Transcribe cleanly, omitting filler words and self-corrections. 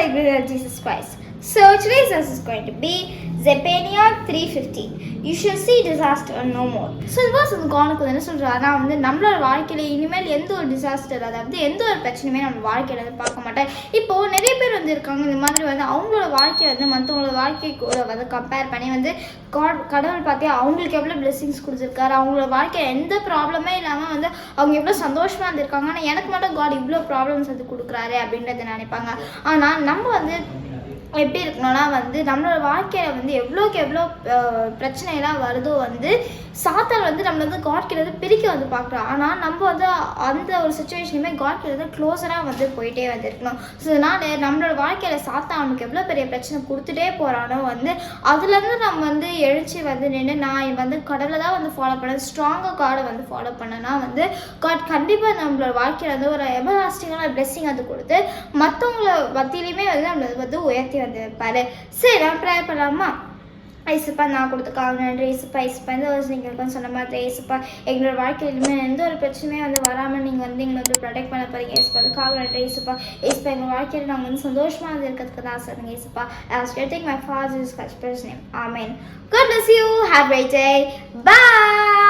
by the grace of Jesus Christ. So today's verse is going to be Zephaniah 3:15. You shall see disaster no more. So இந்த verse வந்து கவனிக்குது என்ன சொல்கிறாருன்னா வந்து நம்மளோட வாழ்க்கையில் இனிமேல் எந்த ஒரு டிசாஸ்டர், அதாவது எந்த ஒரு பிரச்சனையுமே நம்ம வாழ்க்கையில் வந்து பார்க்க மாட்டேன். இப்போது நிறைய பேர் வந்து இருக்காங்க இந்த மாதிரி வந்து அவங்களோட வாழ்க்கையை வந்து மற்றவங்களோட வாழ்க்கை கூட வந்து கம்பேர் பண்ணி வந்து கடவுள் பார்த்தே அவங்களுக்கு எவ்வளோ பிளெஸிங்ஸ் கொடுத்துருக்காரு, அவங்களோட வாழ்க்கை எந்த ப்ராப்ளமே இல்லாமல் வந்து அவங்க எவ்வளோ சந்தோஷமாக இருந்திருக்காங்க, ஆனால் எனக்கு மட்டும் காட் இவ்வளோ ப்ராப்ளம்ஸ் வந்து கொடுக்குறாரு அப்படின்றத நினைப்பாங்க. ஆனால் நம்ம வந்து எப்படி இருக்கணும்னா வந்து நம்மளோட வாழ்க்கையில் வந்து எவ்வளோக்கு எவ்வளோ பிரச்சனைலாம் வருதோ வந்து சாத்தான் வந்து நம்மளை வந்து காட் கிட்ட வந்து பிரிக்க வந்து பார்க்குறோம். ஆனால் நம்ம வந்து அந்த ஒரு சுச்சுவேஷனுமே காட் கிட்ட வந்து க்ளோஸராக வந்து போயிட்டே வந்து இருக்கணும். ஸோ அதனால் நம்மளோட வாழ்க்கையில் சாத்தான் நமக்கு எவ்வளோ பெரிய பிரச்சனை கொடுத்துட்டே போகிறானோ வந்து அதுலேருந்து நம்ம வந்து எழுச்சி வந்து நின்று நான் வந்து கடவுளை தான் வந்து ஃபாலோ பண்ணேன், ஸ்ட்ராங்காக காடை வந்து ஃபாலோ பண்ணேன்னா வந்து காட் கண்டிப்பாக நம்மளோட வாழ்க்கையில் வந்து ஒரு எவர்லாஸ்டிங்கான பிளெஸிங் அது கொடுத்து மற்றவங்கள மத்தியிலையுமே வந்து நம்மளை வந்து உயர்த்தி வந்து வைப்பார். சரி நான் ப்ரேயர் பண்ணலாமா? ஐசப்பா நான் கொடுத்துக்காக நன்றி. ஐசப்பா இந்த வருஷம் நீங்கள் இருக்கும் சொன்ன மாதிரி ஐசப்பா எங்களோட வாழ்க்கையிலுமே எந்த ஒரு பிரச்சனையும் வந்து வராமல் நீங்கள் வந்து எங்களை வந்து ப்ரொடெக்ட் பண்ண போகிறீங்க ஐசப்பா, அதுக்காக நன்றி ஐசப்பா. எங்கள் வாழ்க்கையில் நாங்கள் வந்து சந்தோஷமாக வந்து இருக்கிறதுக்கு தான் சொல்லுங்க ஐசப்பா. I was getting my father's name. Amen. God bless you. Have a great day. Bye.